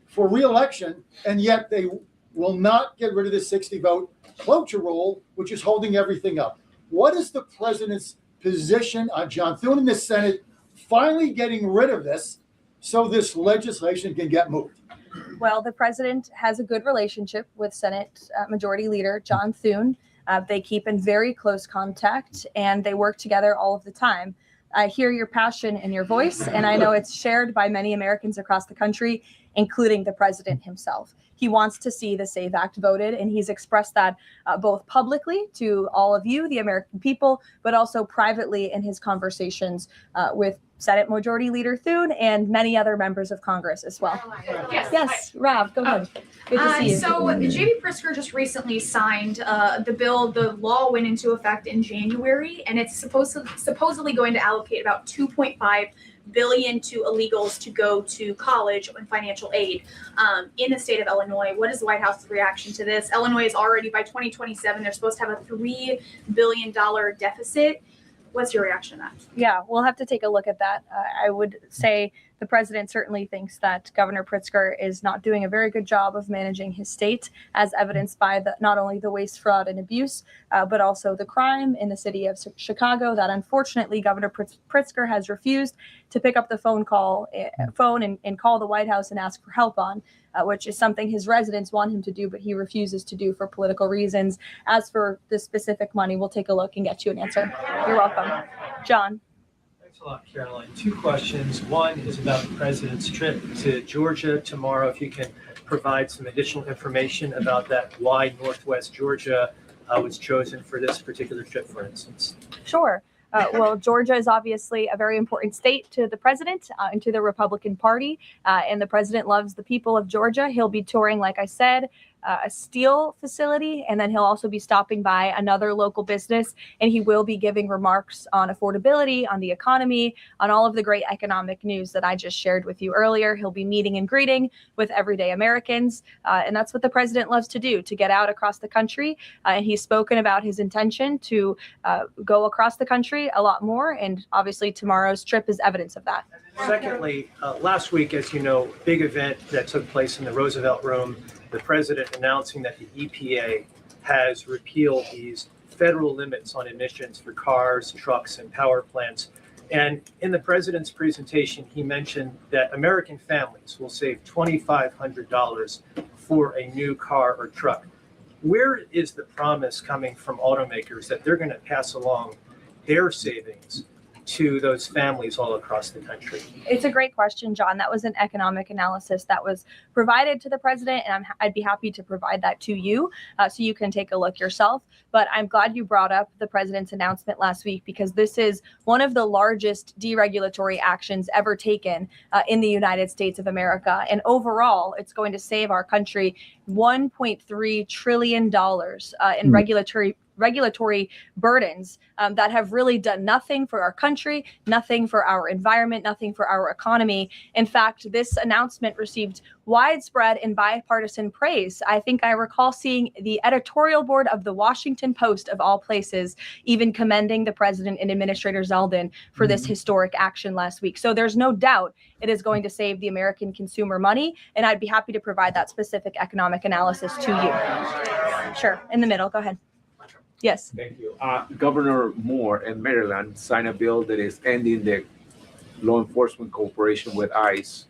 for re-election, and yet they will not get rid of the 60-vote cloture rule, which is holding everything up. What is the president's position on John Thune in the Senate finally getting rid of this so this legislation can get moved? Well, the president has a good relationship with Senate Majority Leader John Thune. They keep in very close contact and they work together all of the time. I hear your passion in your voice, and I know it's shared by many Americans across the country, including the president himself. He wants to see the SAVE Act voted, and he's expressed that both publicly to all of you, the American people, but also privately in his conversations with Senate Majority Leader Thune and many other members of Congress as well. Yes, Rob, go ahead. Good to see you. So J.B. Pritzker just recently signed the bill. The law went into effect in January, and it's supposedly going to allocate about $2.5 billion to illegals to go to college and financial aid in the state of Illinois. What is the White House's reaction to this? Illinois is already, by 2027, they're supposed to have a $3 billion deficit. What's your reaction to that? Yeah, we'll have to take a look at that. I would say the president certainly thinks that Governor Pritzker is not doing a very good job of managing his state, as evidenced by not only the waste, fraud, and abuse, but also the crime in the city of Chicago that unfortunately Governor Pritzker has refused to pick up the phone and call the White House and ask for help on, which is something his residents want him to do, but he refuses to do for political reasons. As for the specific money, we'll take a look and get you an answer. You're welcome. John. Thanks a lot, Karline. Two questions. One is about the president's trip to Georgia tomorrow. If you can provide some additional information about that, why Northwest Georgia was chosen for this particular trip, for instance. Sure. Well, Georgia is obviously a very important state to the president and to the Republican Party. And the president loves the people of Georgia. He'll be touring, like I said, a steel facility, and then he'll also be stopping by another local business, and he will be giving remarks on affordability, on the economy, on all of the great economic news that I just shared with you earlier. He'll be meeting and greeting with everyday Americans, and that's what the president loves to do, to get out across the country. And he's spoken about his intention to go across the country a lot more, and obviously tomorrow's trip is evidence of that. Secondly, last week, as you know, big event that took place in the Roosevelt Room, the president announcing that the EPA has repealed these federal limits on emissions for cars, trucks, and power plants. And in the president's presentation, he mentioned that American families will save $2,500 for a new car or truck. Where is the promise coming from automakers that they're going to pass along their savings to those families all across the country? It's a great question, John. That was an economic analysis that was provided to the president, and I'd be happy to provide that to you so you can take a look yourself. But I'm glad you brought up the president's announcement last week, because this is one of the largest deregulatory actions ever taken in the United States of America. And overall, it's going to save our country $1.3 trillion in regulatory burdens that have really done nothing for our country, nothing for our environment, nothing for our economy. In fact, this announcement received widespread and bipartisan praise. I think I recall seeing the editorial board of the Washington Post, of all places, even commending the president and Administrator Zeldin for this historic action last week. So there's no doubt it is going to save the American consumer money, and I'd be happy to provide that specific economic analysis to you. Sure, in the middle, go ahead. Yes. Thank you. Governor Moore in Maryland signed a bill that is ending the law enforcement cooperation with ICE.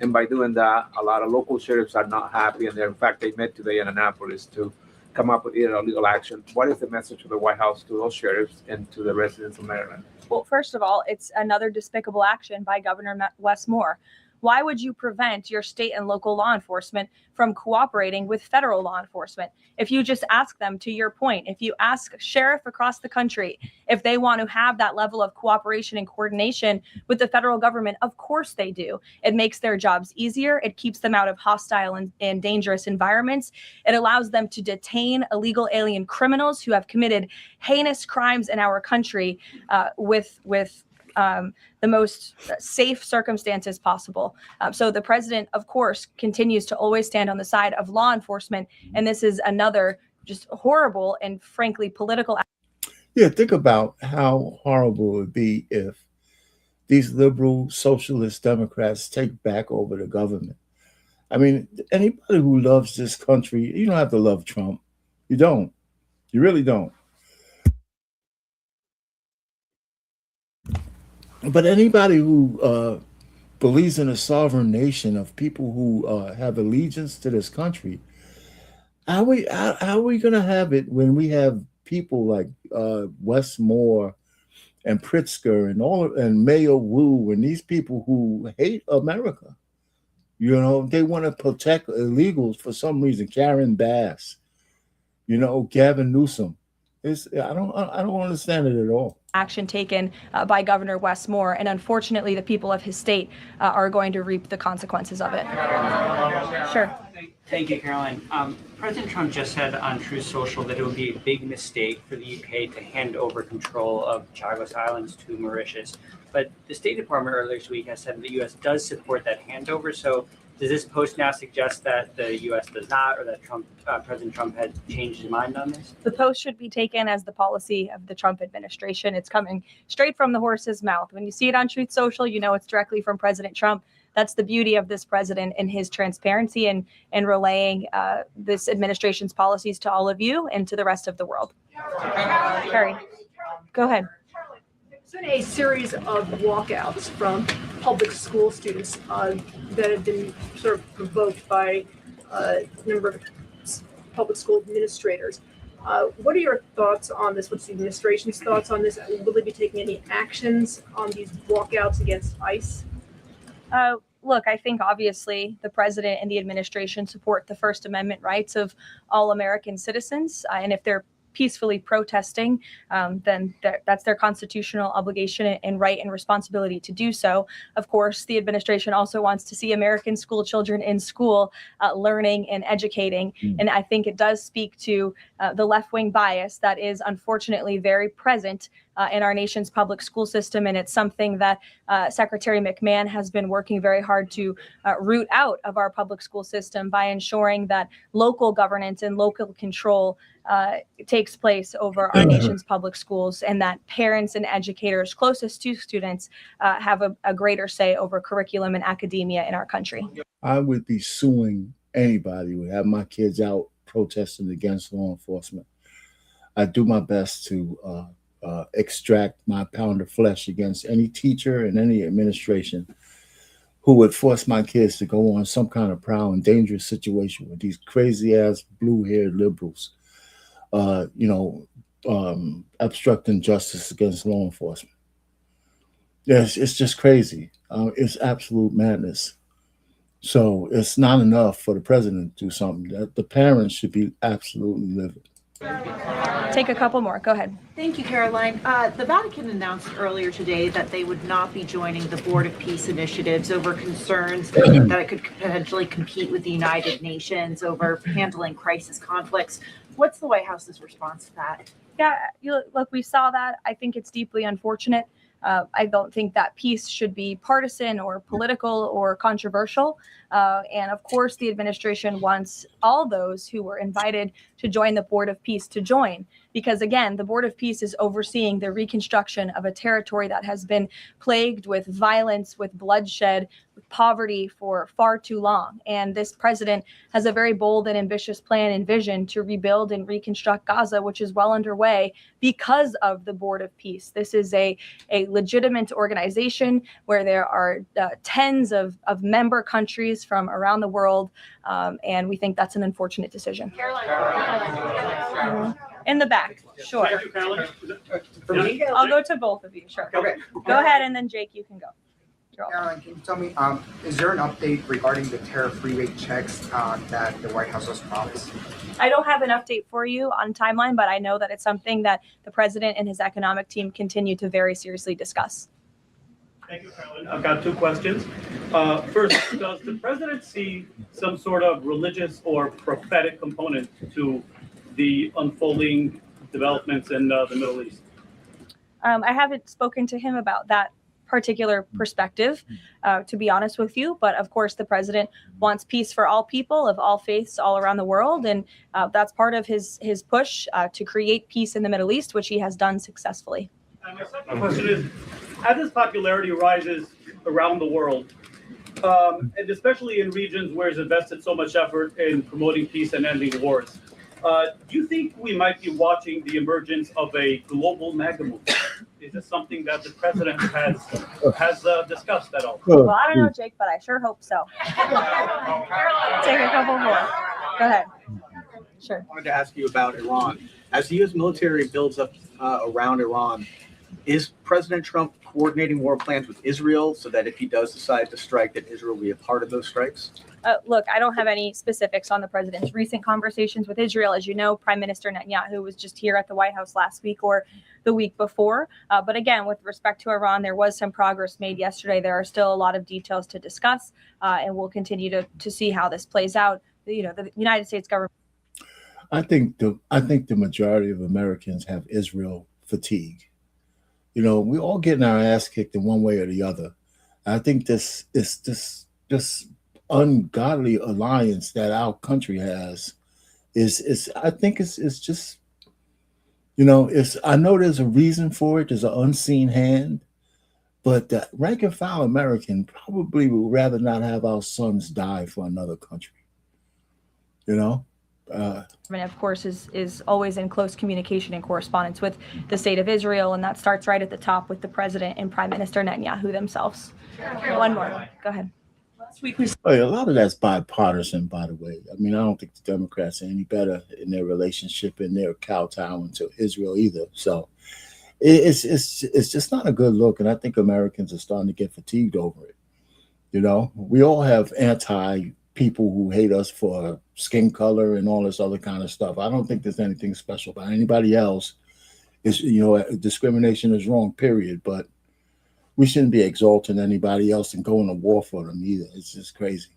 And by doing that, a lot of local sheriffs are not happy. And in fact, they met today in Annapolis to come up with either a legal action. What is the message to the White House, to those sheriffs, and to the residents of Maryland? Well, first of all, it's another despicable action by Governor Wes Moore. Why would you prevent your state and local law enforcement from cooperating with federal law enforcement? If you just ask them, to your point, if you ask sheriff across the country if they want to have that level of cooperation and coordination with the federal government, of course they do. It makes their jobs easier. It keeps them out of hostile and dangerous environments. It allows them to detain illegal alien criminals who have committed heinous crimes in our country with the most safe circumstances possible. So the president, of course, continues to always stand on the side of law enforcement. And this is another just horrible and frankly political. Yeah, think about how horrible it would be if these liberal socialist Democrats take back over the government. I mean, anybody who loves this country, you don't have to love Trump. You don't. You really don't. But anybody who believes in a sovereign nation of people who have allegiance to this country. How are we going to have it when we have people like Westmore and Pritzker and Mayor Wu and these people who hate America? You know, they want to protect illegals for some reason. Karen Bass, you know, Gavin Newsom. I don't understand it at all. Action taken by Governor Westmore, and unfortunately, the people of his state are going to reap the consequences of it. Sure. Thank you, Caroline. President Trump just said on Truth Social that it would be a big mistake for the UK to hand over control of Chagos Islands to Mauritius. But the State Department earlier this week has said that the U.S. does support that handover. So does this post now suggest that the U.S. does not, or that President Trump had changed his mind on this? The post should be taken as the policy of the Trump administration. It's coming straight from the horse's mouth. When you see it on Truth Social, you know it's directly from President Trump. That's the beauty of this president and his transparency and relaying this administration's policies to all of you and to the rest of the world. Carrie, go ahead. There's been a series of walkouts from public school students that have been sort of provoked by a number of public school administrators. What are your thoughts on this? What's the administration's thoughts on this? Will they be taking any actions on these walkouts against ICE? Look, I think obviously the president and the administration support the First Amendment rights of all American citizens. And if they're peacefully protesting, then that's their constitutional obligation and right and responsibility to do so. Of course, the administration also wants to see American school children in school learning and educating. And I think it does speak to the left-wing bias that is unfortunately very present in our nation's public school system. And it's something that Secretary McMahon has been working very hard to root out of our public school system by ensuring that local governance and local control takes place over our nation's public schools, and that parents and educators closest to students have a greater say over curriculum and academia in our country. I would be suing anybody who would have my kids out protesting against law enforcement. I do my best to extract my pound of flesh against any teacher and any administration who would force my kids to go on some kind of proud and dangerous situation with these crazy ass blue-haired liberals, obstructing justice against law enforcement. Yes, it's just crazy. It's absolute madness. So it's not enough for the president to do something. That the parents should be absolutely livid. Take a couple more. Go ahead. Thank you, Caroline. The Vatican announced earlier today that they would not be joining the Board of Peace initiatives over concerns that it could potentially compete with the United Nations over handling crisis conflicts. What's the White House's response to that? Yeah, look, we saw that. I think it's deeply unfortunate. I don't think that peace should be partisan or political or controversial. And of course, the administration wants all those who were invited to join the Board of Peace to join. Because again, the Board of Peace is overseeing the reconstruction of a territory that has been plagued with violence, with bloodshed, with poverty for far too long. And this president has a very bold and ambitious plan and vision to rebuild and reconstruct Gaza, which is well underway because of the Board of Peace. This is a legitimate organization where there are tens of member countries from around the world. And we think that's an unfortunate decision. In the back, sure. For me? I'll go to both of you, sure. Okay. Go ahead, and then Jake, you can go. Caroline, can you tell me, is there an update regarding the tariff rebate checks that the White House has promised? I don't have an update for you on timeline, but I know that it's something that the president and his economic team continue to very seriously discuss. Thank you, Caroline. I've got two questions. First, does the president see some sort of religious or prophetic component to the unfolding developments in the Middle East? I haven't spoken to him about that particular perspective, to be honest with you. But of course, the president wants peace for all people of all faiths all around the world. And that's part of his push to create peace in the Middle East, which he has done successfully. And my second question is, as his popularity rises around the world, and especially in regions where he's invested so much effort in promoting peace and ending wars, do you think we might be watching the emergence of a global MAGA movement? Is this something that the president has discussed at all? Well, I don't know, Jake, but I sure hope so. Take a couple more. Go ahead. Sure. I wanted to ask you about Iran. As the U.S. military builds up around Iran, is President Trump coordinating war plans with Israel so that if he does decide to strike, that Israel will be a part of those strikes? Look, I don't have any specifics on the president's recent conversations with Israel. As you know, Prime Minister Netanyahu was just here at the White House last week or the week before. But again, with respect to Iran, there was some progress made yesterday. There are still a lot of details to discuss, and we'll continue to see how this plays out. You know, the United States government. I think the majority of Americans have Israel fatigue. You know, we all getting our ass kicked in one way or the other. I think this ungodly alliance that our country has is I think it's just, you know, I know there's a reason for it. There's an unseen hand, but the rank and file American probably would rather not have our sons die for another country. You know. Of course, is always in close communication and correspondence with the state of Israel, and that starts right at the top with the president and Prime Minister Netanyahu themselves. One more. Go ahead. Last week a lot of that's bipartisan, by the way. I mean, I don't think the Democrats are any better in their relationship and their kowtowing to Israel either. So it's just not a good look, and I think Americans are starting to get fatigued over it. You know, we all have people who hate us for skin color and all this other kind of stuff. I don't think there's anything special about anybody else. It's, you know, discrimination is wrong, period. But we shouldn't be exalting anybody else and going to war for them either. It's just crazy.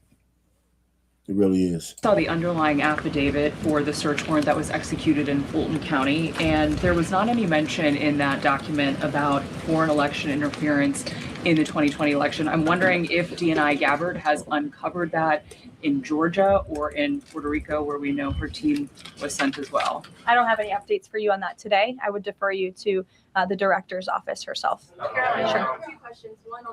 It really is. Saw the underlying affidavit for the search warrant that was executed in Fulton County, and there was not any mention in that document about foreign election interference in the 2020 election. I'm wondering if DNI Gabbard has uncovered that in Georgia or in Puerto Rico, where we know her team was sent as well. I don't have any updates for you on that today. I would defer you to the director's office herself. Sure. Two questions. One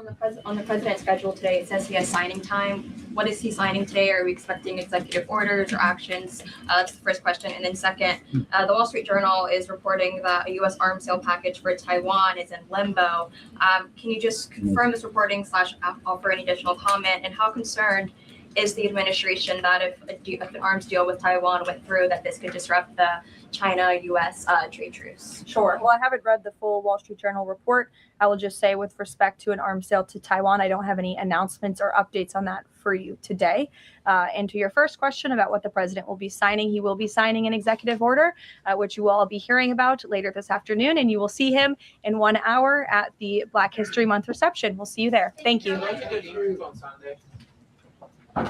on the president's schedule today. It says he has signing time. What is he signing today? Are we expecting executive orders or actions? That's the first question. And then second, the Wall Street Journal is reporting that a U.S. arms sale package for Taiwan is in limbo. Can you just confirm this reporting / offer any additional comment? And how concerned is the administration that if an arms deal with Taiwan went through, that this could disrupt the China-U.S. Trade truce? Sure. Well, I haven't read the full Wall Street Journal report. I will just say with respect to an arms sale to Taiwan, I don't have any announcements or updates on that for you today. And to your first question about what the president will be signing, he will be signing an executive order, which you will all be hearing about later this afternoon. And you will see him in 1 hour at the Black History Month reception. We'll see you there. Thank you.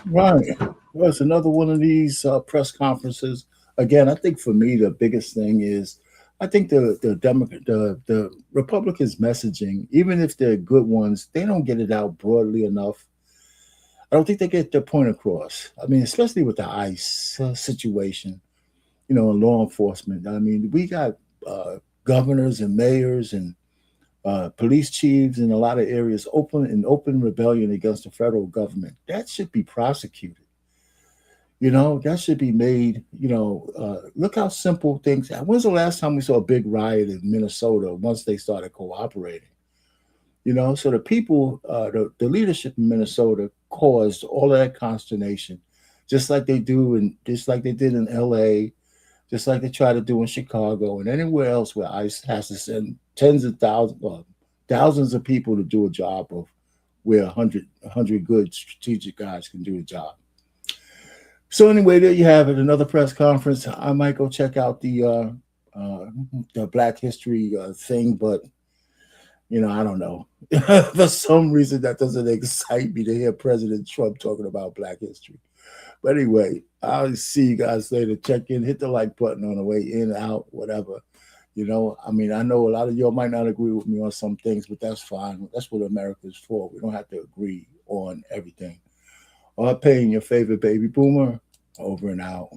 Right. Well, it's another one of these press conferences. Again, I think for me, the biggest thing is I think the Republicans' messaging, even if they're good ones, they don't get it out broadly enough. I don't think they get their point across. I mean, especially with the ICE situation, you know, and law enforcement. I mean, we got governors and mayors and police chiefs in a lot of areas open rebellion against the federal government. That should be prosecuted. You know, that should be made, you know, look how simple things. When's the last time we saw a big riot in Minnesota once they started cooperating? You know, so the people, the leadership in Minnesota caused all of that consternation, just like they do and just like they did in LA, just like they try to do in Chicago and anywhere else where ICE has to send tens of thousands of people to do a job of where 100 good strategic guys can do a job. So anyway, there you have it, another press conference. I might go check out the Black History thing, but you know, I don't know. For some reason, that doesn't excite me to hear President Trump talking about Black history. But anyway, I'll see you guys later. Check in, hit the like button on the way in, out, whatever. You know, I mean, I know a lot of y'all might not agree with me on some things, but that's fine. That's what America's for. We don't have to agree on everything. Paying your favorite baby boomer, over and out.